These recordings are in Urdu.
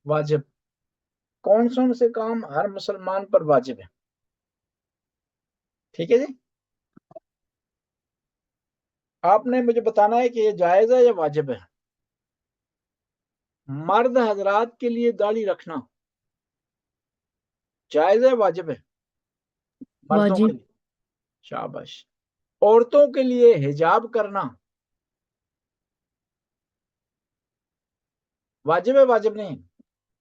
واجب کون سے کام ہر مسلمان پر واجب ہے؟ ٹھیک ہے جی، آپ نے مجھے بتانا ہے کہ یہ جائز ہے یا واجب ہے۔ مرد حضرات کے لیے داڑھی رکھنا جائز ہے واجب ہے؟ مردوں کے واجب لیے، شاباش۔ عورتوں کے لیے حجاب کرنا واجب ہے واجب نہیں؟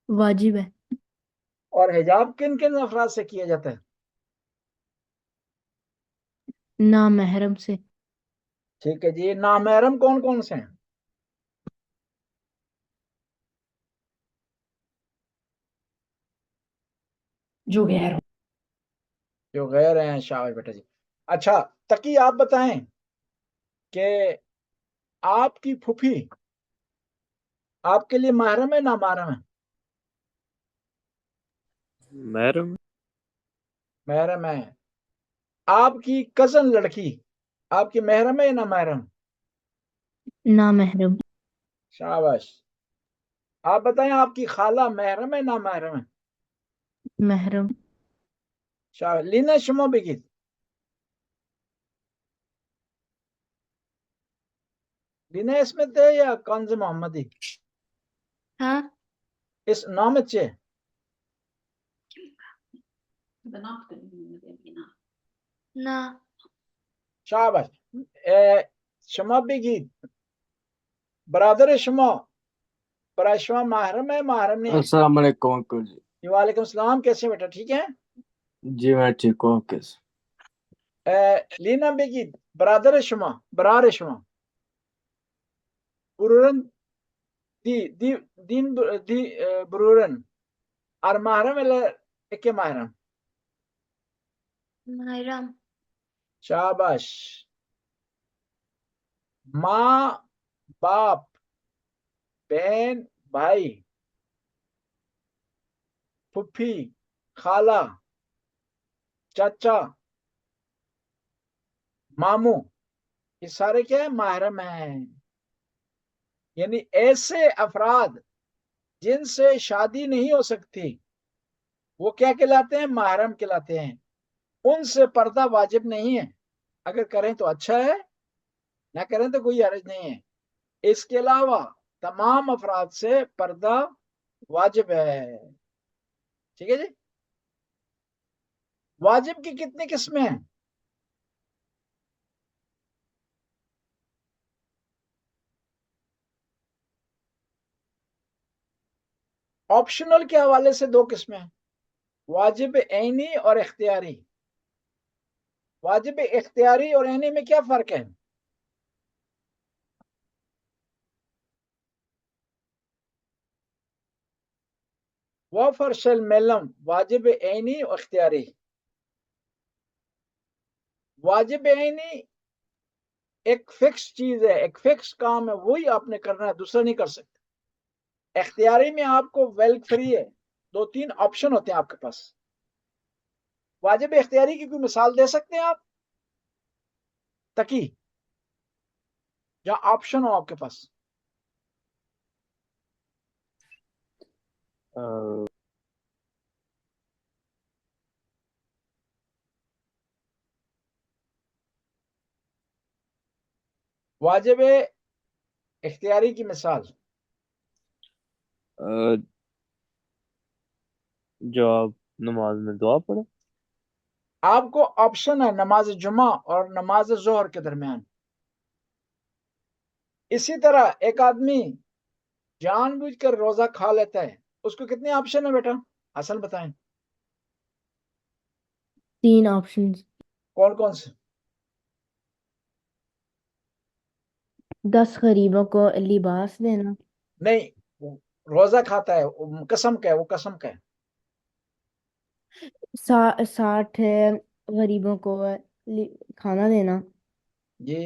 واجب ہے۔ اور حجاب کن کن افراد سے کیا جاتا ہے؟ نامحرم سے۔ ٹھیک ہے جی، نامحرم کون کون سے ہیں؟ جو غیر ہو۔ جو غیر ہیں، شاباش بیٹا جی۔ اچھا تقی آپ بتائیں کہ آپ کی پھوپھی آپ کے لیے محرم ہے نامحرم ہے؟ محرم محرم ہے۔ آپ کی کزن لڑکی آپ کی محرم ہے یا نامحرم؟ نامحرم۔ شاباش۔ آپ بتائیں آپ کی خالہ محرم ہے نامحرم ہے؟ محرم۔ شاباش۔ لینا شما بگید، لینا اسمت ہے یا کنز محمدی؟ ہاں اس نام چے نہ شاباش۔ شما بگید برادر شما برای شما محرم ہے محرم نہیں؟ السلام علیکم انکل جی۔ جی وعلیکم السلام، کیسے بیٹا ٹھیک ہے؟ جی میں ٹھیک ہوں، کیسے؟ لینا بگید برادر شما برار شما برورن دین دی برورن اور محرم اکے محرم؟ محرم۔ شاباش۔ ماں باپ بہن بھائی پھپھی خالہ چچا ماموں، یہ سارے کیا ہے؟ محرم ہیں۔ یعنی ایسے افراد جن سے شادی نہیں ہو سکتی وہ کیا کہلاتے ہیں؟ محرم کہلاتے ہیں۔ ان سے پردہ واجب نہیں ہے، اگر کریں تو اچھا ہے، نہ کریں تو کوئی حرج نہیں ہے۔ اس کے علاوہ تمام افراد سے پردہ واجب ہے۔ ٹھیک ہے جی، واجب کی کتنی قسمیں ہیں؟ آپشنل کے حوالے سے دو قسمیں ہیں، واجب عینی اور اختیاری۔ واجب اختیاری اور عینی میں کیا فرق ہے؟ وہ فرش الملم واجب عینی اور اختیاری۔ واجب عینی ایک فکس چیز ہے، ایک فکس کام ہے، وہی آپ نے کرنا ہے، دوسرا نہیں کر سکتے۔ اختیاری میں آپ کو ویل فری ہے، دو تین آپشن ہوتے ہیں آپ کے پاس۔ واجب اختیاری کی کوئی مثال دے سکتے ہیں آپ تقی، جہاں آپشن ہو آپ کے پاس؟ واجب اختیاری کی مثال؟ جو آپ نماز میں دعا پڑھو۔ آپ کو آپشن ہے نماز جمعہ اور نماز ظہر کے درمیان۔ اسی طرح ایک آدمی جان بوجھ کر روزہ کھا لیتا ہے، اس کو کتنے آپشن ہے بیٹا؟ حسن بتائیں 3 آپشنز۔ کون کون سے؟ 10 غریبوں کو لباس دینا۔ نہیں، روزہ کھاتا ہے، قسم کا ہے، وہ قسم کا ہے۔ 60 غریبوں کو کھانا دینا، جی،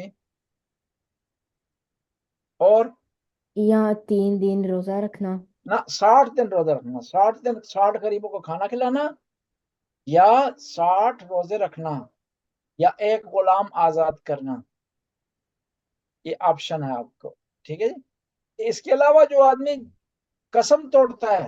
اور یا 3 دن روزہ رکھنا۔ نہ 60 دن روزہ رکھنا، 60 دن 60 غریبوں کو کھانا کھلانا، یا 60 روزے رکھنا، یا ایک غلام آزاد کرنا، یہ آپشن ہے آپ کو۔ ٹھیک ہے جی، اس کے علاوہ جو آدمی قسم توڑتا ہے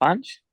5।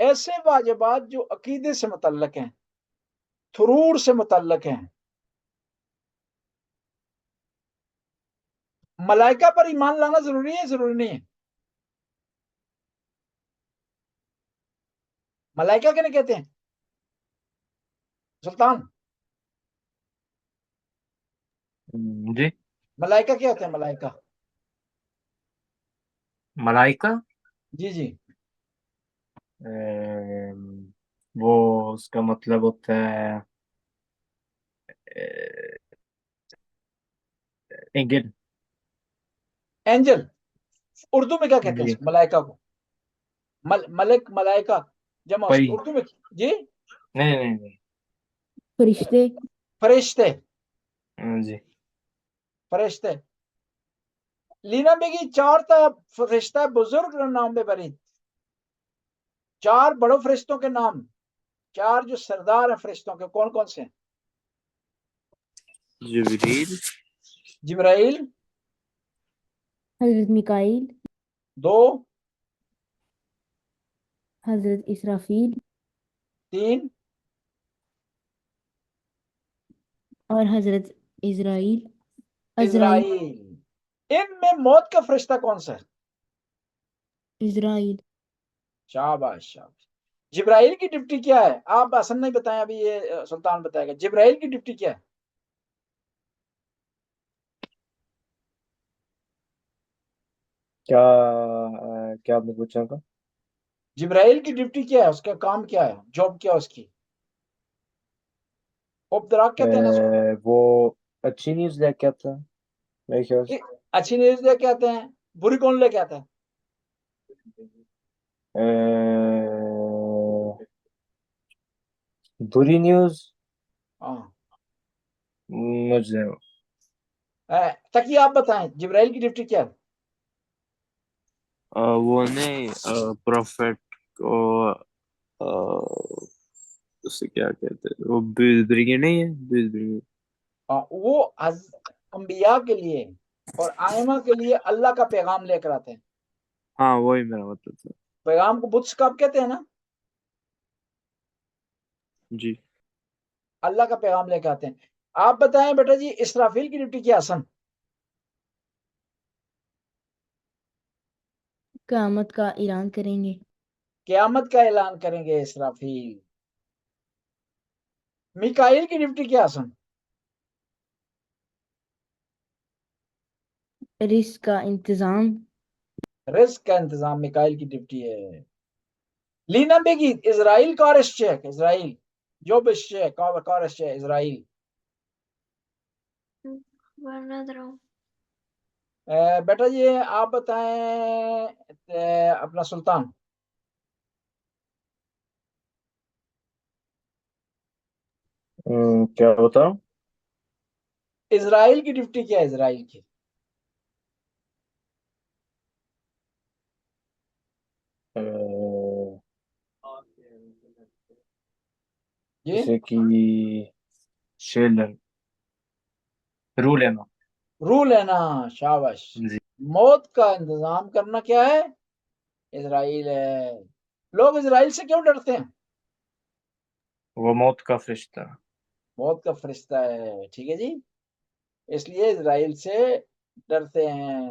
ایسے واجبات جو عقیدے سے متعلق ہیں، تھرور سے متعلق ہیں. ملائکہ پر ایمان لانا ضروری ہے، ضروری نہیں ہے؟ ملائکہ کہنے کہتے ہیں سلطان؟ جی. ملائکہ کیا ہوتے ہیں ملائکہ؟ ملائکہ جی جی. وہ اس کا مطلب ہوتا ہے اینگل. اینجل اردو میں کیا کہتے جی. ہیں ملائکہ کو؟ ملک، ملائکہ جمع پری. اردو میں. جی. نہیں نہیں نہیں. فرشتے. فرشتے. جی. فرشتے. لینا بیگی 4 تا فرشتہ بزرگ نام میں برید. 4 بڑوں فرشتوں کے نام، 4 جو سردار ہیں فرشتوں کے، کون کون سے ہیں؟ جبریل. جبرائیل. حضرت میکائیل. 2. حضرت اسرافیل 3. اور حضرت اسرائیل. اسرائیل. ان میں موت کا فرشتہ کون سا ہے؟ اسرائیل. شاباش شاباش. جبرائیل کی ڈپٹی کیا ہے؟ آپ حسن نہیں بتائیں، ابھی یہ سلطان بتائے گا. جبرائیل کی ڈپٹی کیا ہے؟ کیا کیا آپ نے پوچھا تھا؟ جبرائیل کی ڈپٹی کیا ہے؟ اس کا کام کیا ہے؟ جاب کیا ہے اس کی؟ اوپدراک کہتے ہیں نا اس کو. وہ اچھی نیوز لے کے آتا ہے میرے خیال سے. اچھی نیوز لے کے آتے ہیں، بری کون لے کے آتا ہے؟ بری نیوز ہاں. مجھے تقی آپ بتائیں جبرائیل کی ڈپٹی کیا ہے؟ وہ نہیں پروفیٹ کو اسے کیا کہتے ہیں، وہ بزدری نہیں ہے، بزدری. وہ انبیاء کے لیے اور آئمہ کے لیے اللہ کا پیغام لے کر آتے ہیں. ہاں وہی میرا مطلب تھا. پیغام کو بتس کب کہتے ہیں نا؟ جی. اللہ کا پیغام لے کے آتے ہیں. آپ بتائیں بیٹا جی اسرافیل کی ڈپٹی کیا حسن؟ قیامت کا اعلان کریں گے. قیامت کا اعلان کریں گے اسرافیل. میکائیل کی ڈپٹی کیا حسن؟ رزق کا انتظام. رزق کا انتظام میکائیل کی ڈپٹی ہے. لینا بیگی اسرائیل کارش چیک، اسرائیل جو بش چیک کارش چیک اسرائیل. ورنہ درو. بیٹا جی آپ بتائیں اپنا سلطان. کیا بتاؤں؟ اسرائیل کی ڈپٹی کیا ہے؟ اسرائیل کی جی جیسے کہ شیلر رو لینا. رول ہے نا. شاباش. جی. موت کا انتظام کرنا کیا ہے؟ اسرائیل ہے. لوگ اسرائیل سے کیوں ڈرتے ہیں؟ وہ موت کا فرشتہ. موت کا فرشتہ ہے. ٹھیک ہے جی، اس لیے اسرائیل سے ڈرتے ہیں.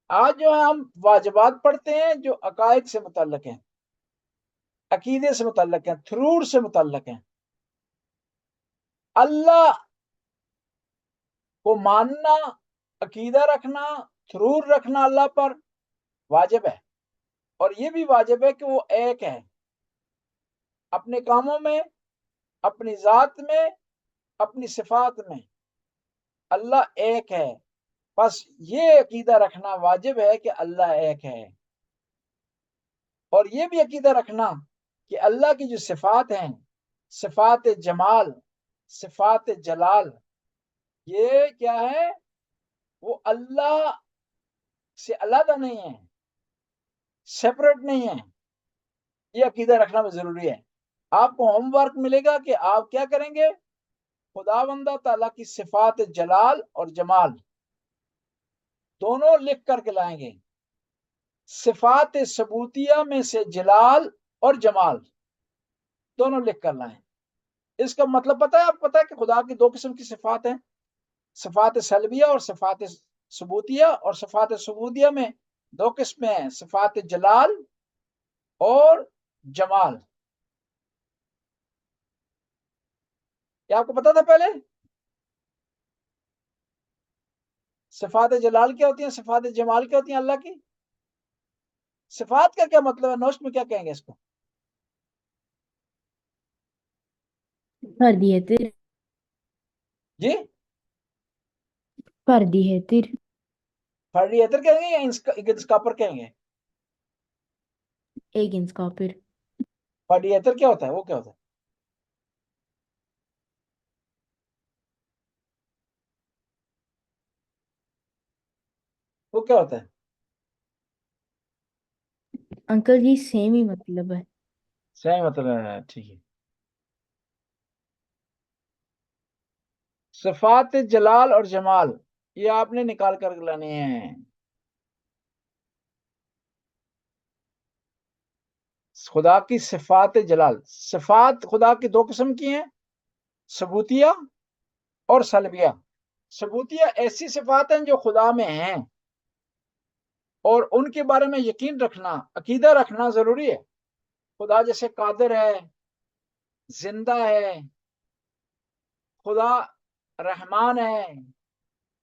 آج جو ہم واجبات پڑھتے ہیں جو عقائد سے متعلق ہیں، عقیدے سے متعلق ہیں، تھرور سے متعلق ہیں. اللہ کو ماننا، عقیدہ رکھنا، تھرور رکھنا اللہ پر واجب ہے. اور یہ بھی واجب ہے کہ وہ ایک ہے اپنے کاموں میں، اپنی ذات میں، اپنی صفات میں. اللہ ایک ہے. بس یہ عقیدہ رکھنا واجب ہے کہ اللہ ایک ہے. اور یہ بھی عقیدہ رکھنا کہ اللہ کی جو صفات ہیں، صفات جمال، صفات جلال، یہ کیا ہے؟ وہ اللہ سے علیحدہ نہیں ہے، سیپریٹ نہیں ہے. یہ عقیدہ رکھنا بھی ضروری ہے. آپ کو ہوم ورک ملے گا کہ آپ کیا کریں گے؟ خداوند تعالیٰ کی صفات جلال اور جمال دونوں لکھ کر کے لائیں گے. صفات ثبوتیہ میں سے جلال اور جمال دونوں لکھ کر لائیں. اس کا مطلب پتہ ہے آپ، پتہ ہے کہ خدا کی دو قسم کی صفات ہیں، صفات سلبیہ اور صفات ثبوتیہ. اور صفات ثبوتیہ میں دو قسمیں ہیں، صفات جلال اور جمال. کیا آپ کو پتا تھا پہلے؟ صفات جلال کیا ہوتی ہیں، صفات جمال کیا ہوتی ہیں اللہ کی؟ صفات کا کیا مطلب ہے، نوشت میں کیا کہیں گے اس کو؟ فردیتر جی فردیتر فردیتر کہیں گے یا انسکاپر کہیں گے؟ ایگنسکاپر فردیتر کیا ہوتا ہے، وہ کیا ہوتا ہے؟ وہ کیا ہوتا ہے؟ انکل جی سیم ہی مطلب ہے. صحیح مطلب ہے، ٹھیک ہے. صفات جلال اور جمال یہ آپ نے نکال کر لانے ہیں. خدا کی صفات جلال، صفات خدا کی دو قسم کی ہیں، ثبوتیہ اور سلبیہ. ثبوتیہ ایسی صفات ہیں جو خدا میں ہیں اور ان کے بارے میں یقین رکھنا، عقیدہ رکھنا ضروری ہے. خدا جیسے قادر ہے، زندہ ہے، خدا رحمان ہے،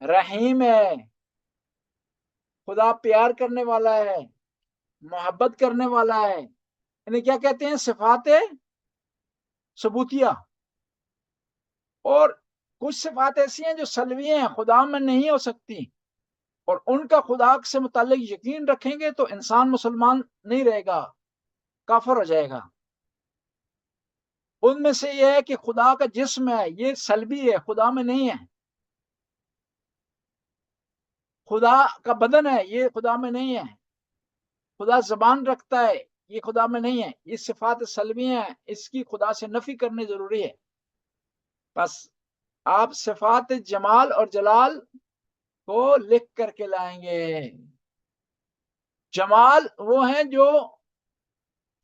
رحیم ہے، خدا پیار کرنے والا ہے، محبت کرنے والا ہے. انہیں کیا کہتے ہیں؟ صفات ثبوتیہ. اور کچھ صفات ایسی ہیں جو سلبیہ ہیں، خدا میں نہیں ہو سکتی، اور ان کا خدا سے متعلق یقین رکھیں گے تو انسان مسلمان نہیں رہے گا، کافر ہو جائے گا. ان میں سے یہ ہے کہ خدا کا جسم ہے، یہ سلبی ہے، خدا میں نہیں ہے. خدا کا بدن ہے، یہ خدا میں نہیں ہے. خدا زبان رکھتا ہے، یہ خدا میں نہیں ہے. یہ صفات سلبی ہیں، اس کی خدا سے نفی کرنی ضروری ہے. بس آپ صفات جمال اور جلال کو لکھ کر کے لائیں گے. جمال وہ ہیں جو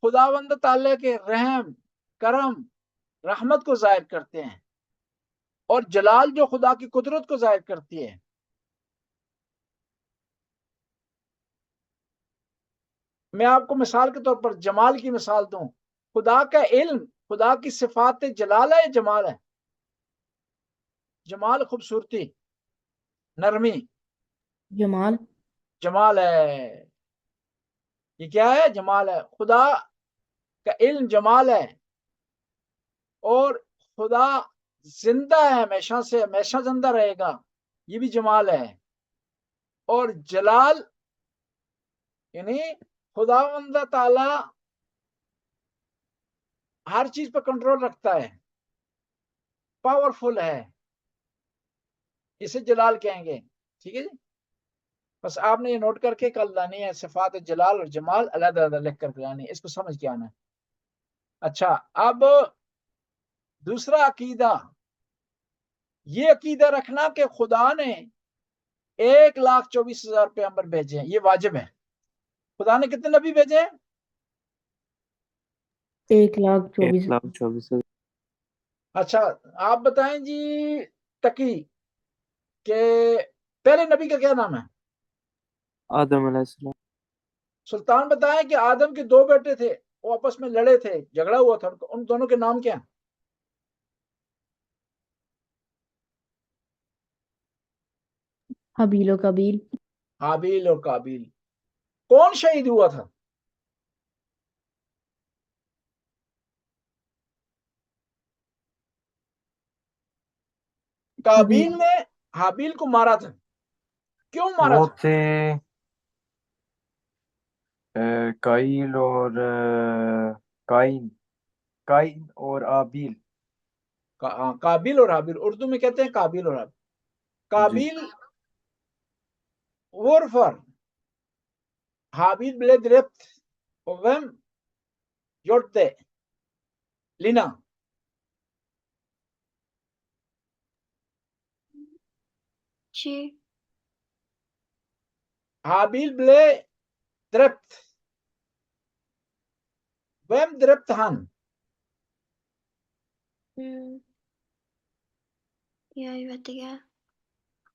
خداوند تعالی کے رحم، کرم، رحمت کو ظاہر کرتے ہیں، اور جلال جو خدا کی قدرت کو ظاہر کرتی ہے. میں آپ کو مثال کے طور پر جمال کی مثال دوں. خدا کا علم خدا کی صفات جلال ہے یا جمال ہے؟ جمال خوبصورتی، نرمی، جمال جمال ہے. یہ کیا ہے؟ جمال ہے. خدا کا علم جمال ہے. اور خدا زندہ ہے، ہمیشہ سے ہمیشہ زندہ رہے گا، یہ بھی جمال ہے. اور جلال یعنی خداوند تعالی ہر چیز پر کنٹرول رکھتا ہے، پاورفل ہے، اسے جلال کہیں گے. ٹھیک ہے جی. بس آپ نے یہ نوٹ کر کے کل لانی ہے، صفات جلال اور جمال علیحدہ علیحدہ لکھ کر کے لانی ہے، اس کو سمجھ کے آنا ہے. اچھا، اب دوسرا عقیدہ، یہ عقیدہ رکھنا کہ خدا نے 1,24,000 پیغمبر بھیجے ہیں، یہ واجب ہے. خدا نے کتنے نبی بھیجے ہیں؟ 1,24,000 1,24,000 اچھا آپ بتائیں جی تقی کہ پہلے نبی کا کیا نام ہے؟ آدم علیہ السلام. سلطان بتائیں کہ آدم کے دو بیٹے تھے، وہ آپس میں لڑے تھے، جھگڑا ہوا تھا، ان دونوں کے نام کیا ہیں؟ حبیل و قبیل. حابیل اور قابیل. کون شہید ہوا تھا؟ قابیل حبیل نے حابیل کو مارا تھا، کیوں مارا وہ تھا؟ تھے قائل اور قائن قائن اور آبیل. قابیل اور حابیل، اردو میں کہتے ہیں قابیل اور حابیل. جی قابیل ورفر، حابیل بلے درپت وم یورتے لینا. جی حابیل بلے درپت Vem dreptahan. Jag vet inte.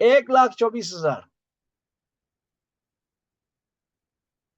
1,24,000।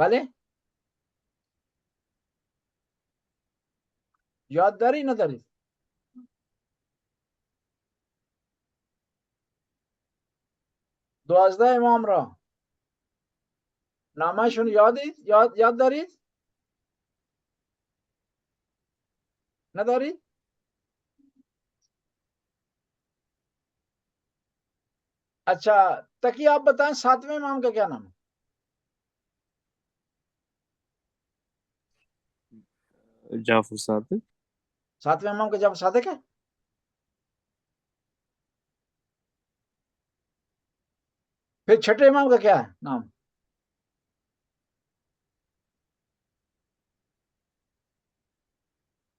بله یاد داری نداری؟ 12 امام را نامشون یاد دارید؟ ندارید؟ اچھا تقی آپ بتائیں 7ویں امام کا کیا نام ہے؟ جعفر صادق. 7ویں امام کا جعفر صادق ہے؟ پھر چھٹے امام کا کیا ہے نام؟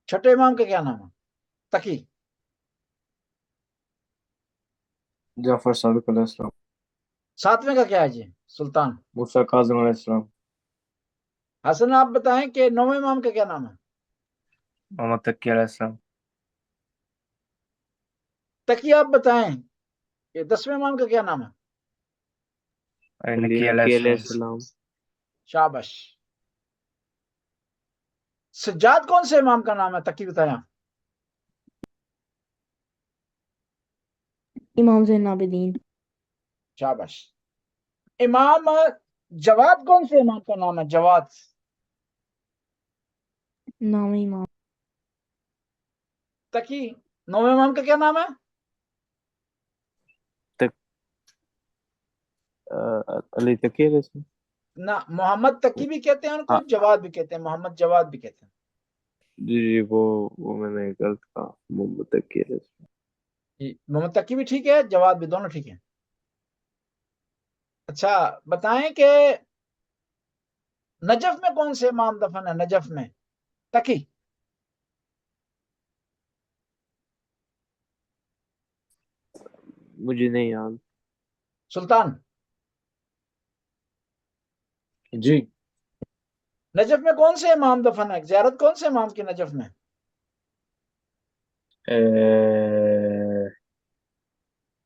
چھٹے امام کا کیا نام ہے تقی؟ جعفر صادق علیہ السلام. 7ویں کا کیا ہے جی سلطان؟ موسیٰ کاظم علیہ السلام. حسن آپ بتائیں کہ 9ویں امام کا کیا نام ہے؟ محمد تقی علیہ السلام. تقی آپ بتائیں کہ 10ویں امام کا کیا نام ہے؟ علی علی نقی نقی علیہ علیہ السلام. السلام. شابش. سجاد کون سے امام کا نام ہے تقی بتایا؟ امام زین العابدین. شابش. امام جواد کون سے امام کا نام ہے جواد؟ 9ویں امام. تقی 9ویں امام کا کیا نام ہے؟ علی تقی علیہ السلام. نہ محمد تقی بھی کہتے ہیں ان کو، ہاں جواد بھی کہتے ہیں، محمد جواد بھی کہتے ہیں. جی وہ میں نے غلط کہا. محمد تقی علیہ السلام. جی محمد تقی بھی ٹھیک ہے، جواد بھی، دونوں ٹھیک ہے. اچھا بتائیں کہ نجف میں کون سے امام دفن ہے؟ نجف میں تقی. مجھے نہیں یاد. سلطان جی نجف میں کون سے امام دفن ہے؟ زیارت کون سے امام کی نجف میں؟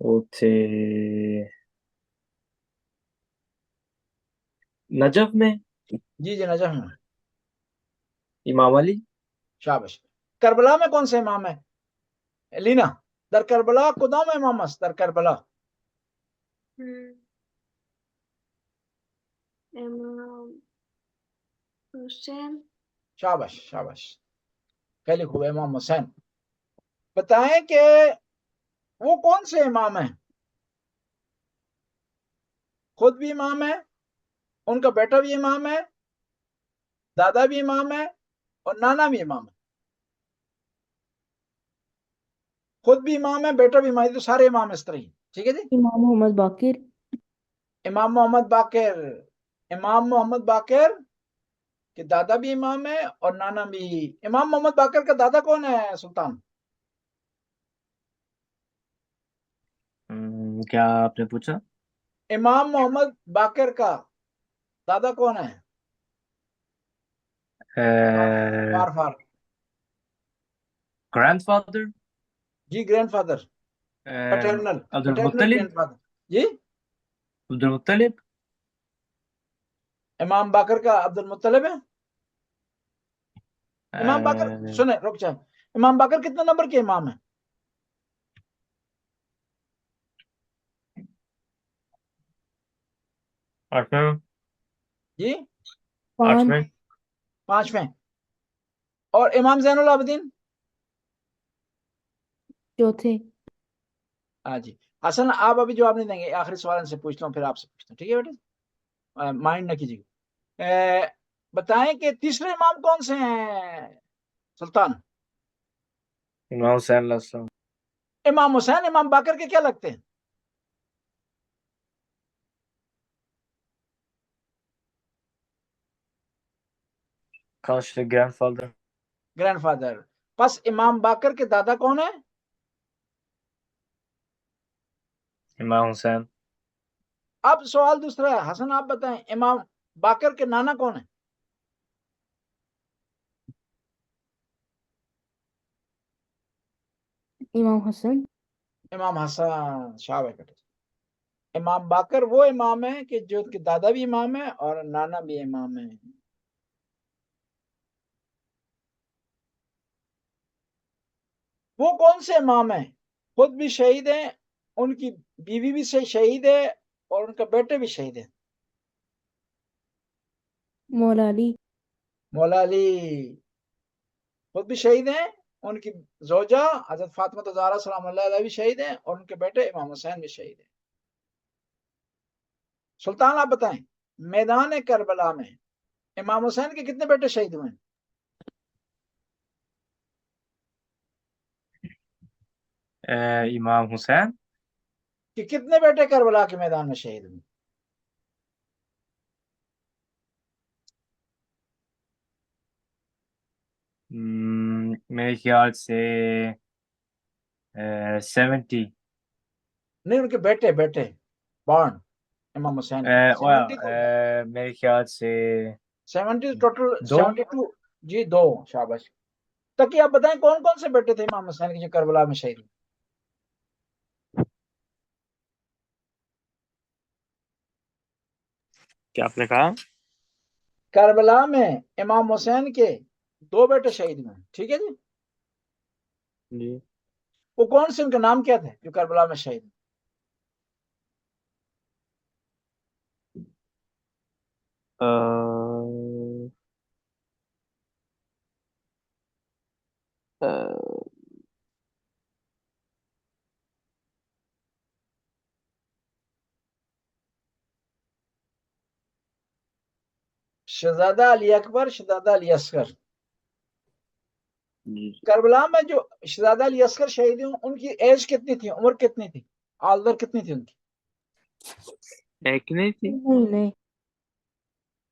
وہ تھے نجف میں جی جی نجف میں. امام علی. شابش. کربلا میں کون سے امام ہے لینا؟ در کربلا کدام امام است در کربلا؟ امام حسین. شابش شابش خیلی خوب. امام حسین. بتائیں کہ وہ کون سے امام ہیں؟ خود بھی امام ہے، ان کا بیٹا بھی امام ہے، دادا بھی امام ہے، اور نانا بھی امام ہے. خود بھی امام ہے، بیٹا بھی امام ہے، تو سارے امام اس طرح ہی. ٹھیک ہے جی. امام محمد باقر. امام محمد باقر. امام محمد باقر کہ دادا بھی امام ہے اور نانا بھی. امام محمد باقر کا دادا کون ہے سلطان؟ کیا آپ نے پوچھا؟ امام محمد باقر کا دادا کون ہے؟ فار فار. Grand father. جی گرینڈ فادر. پیٹرنل. عبد پیٹرنل المطلب. Grand father. جی عبد المطلب. امام باقر کا عبد المطلب ہے. امام باقر سنیں رک جائیں، امام باقر کتنے نمبر کے امام ہیں؟ جی پانچ. 5ویں. اور امام زین العابدین؟ چوتھے. ہاں جی. حسن آپ ابھی جواب نہیں دیں گے، آخری سوال ان سے پوچھتا ہوں پھر آپ سے پوچھتا ہوں. ٹھیک ہے بیٹے، مائنڈ نہ کیجیے. بتائیں کہ تیسرے امام کون سے ہیں سلطان؟ امام حسین علیہ السلام. امام حسین امام باقر کے کیا لگتے ہیں؟ Grand father. Grand father. پس امام باقر کے دادا کون ہیں؟ امام حسین. اب سوال دوسرا ہے، حسن آپ بتائیں امام باقر کے نانا کون ہیں؟ امام حسن. امام حسن. شاباش بیٹے. امام باقر وہ امام ہے کہ جو ان کے دادا بھی امام ہے اور نانا بھی امام ہے. وہ کون سے امام ہیں؟ خود بھی شہید ہیں، ان کی بیوی بھی سے شہید ہے اور ان کا بیٹے بھی شہید ہیں. مولا علی. مولا علی خود بھی شہید ہیں، ان کی زوجہ حضرت فاطمہ الزہرا سلام اللہ علیہ بھی شہید ہیں اور ان کے بیٹے امام حسین بھی شہید ہیں. سلطان آپ بتائیں، میدان کربلا میں امام حسین کے کتنے بیٹے شہید ہوئے ہیں؟ امام حسین کہ کتنے بیٹے کربلا کے میدان میں شہید ہوئے؟ میرے خیال سے 70. نہیں، ان کے بیٹے بارن امام حسین کے 70 تو میرے خیال سے 70 ٹوٹل 2. 72. جی 2. شاباش. تاکہ آپ بتائیں کون کون سے بیٹے تھے امام حسین کے جو کربلا میں شہید ہوئے؟ کیا آپ نے کہا؟ کربلا میں امام حسین کے 2 بیٹے شہید ہوئے ہیں، ٹھیک ہے جی. جی وہ کون سے، ان کے نام کیا تھے جو کربلا میں شہید ہوئے؟ شہزادہ علی اکبر، شہزادہ علی اصغر. جی کربلا میں جو شہزادہ علی اصغر شہید ہوئے ان کی ایج کتنی تھی، عمر کتنی تھی، آلدر کتنی تھی ان کی؟ ایک نہیں تھی؟ نہیں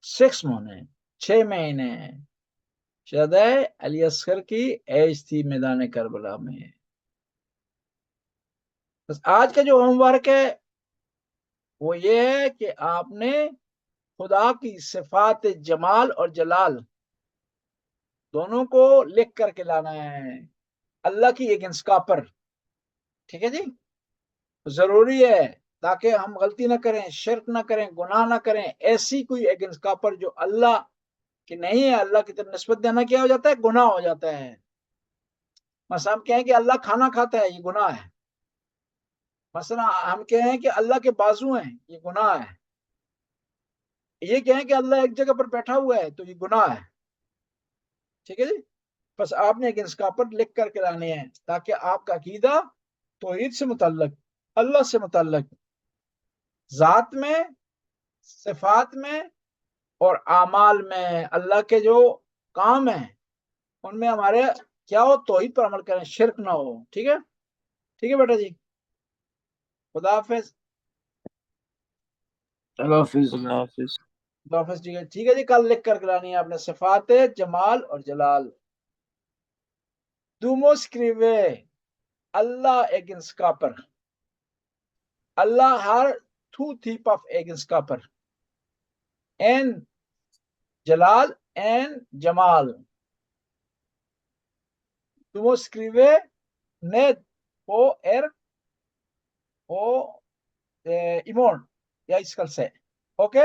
6 مہینے 6 مہینے شہزادہ علی اصغر کی ایج تھی میدان کربلا میں. بس آج کا جو ہوم ورک ہے وہ یہ ہے کہ آپ نے خدا کی صفات جمال اور جلال دونوں کو لکھ کر کے لانا ہے، اللہ کی ایک انسکاپر. ٹھیک ہے جی، ضروری ہے تاکہ ہم غلطی نہ کریں، شرک نہ کریں، گناہ نہ کریں. ایسی کوئی ایک انسکاپر جو اللہ کی نہیں ہے، اللہ کی طرف نسبت دینا کیا ہو جاتا ہے، گناہ ہو جاتا ہے. مثلا ہم کہیں کہ اللہ کھانا کھاتا ہے، یہ گناہ ہے. مثلا ہم کہیں کہ اللہ کے بازو ہیں، یہ گناہ ہے. یہ کہیں کہ اللہ ایک جگہ پر بیٹھا ہوا ہے تو یہ گناہ ہے. ٹھیک ہے جی، بس آپ نے ایک انسکاپر لکھ کر کے لانے ہیں تاکہ آپ کا عقیدہ توحید سے متعلق، اللہ سے متعلق، ذات میں، صفات میں اور اعمال میں، اللہ کے جو کام ہیں ان میں ہمارے کیا ہو، توحید پر عمل کریں، شرک نہ ہو. ٹھیک ہے، ٹھیک ہے بیٹا جی، خدا حافظ. اللہ حافظ. اللہ حافظ. خدا حافظ. ٹھیک ہے جی، کل لکھ کر لانی ہے آپ نے صفات جمال اور جلال. دومو اسکریوے اللہ ایگنسکاپر، اللہ ہر two type of ایگنسکاپر، این جلال این جمال. دومو اسکریوے نید او ار او ایمون یا اسکل سے. اوکے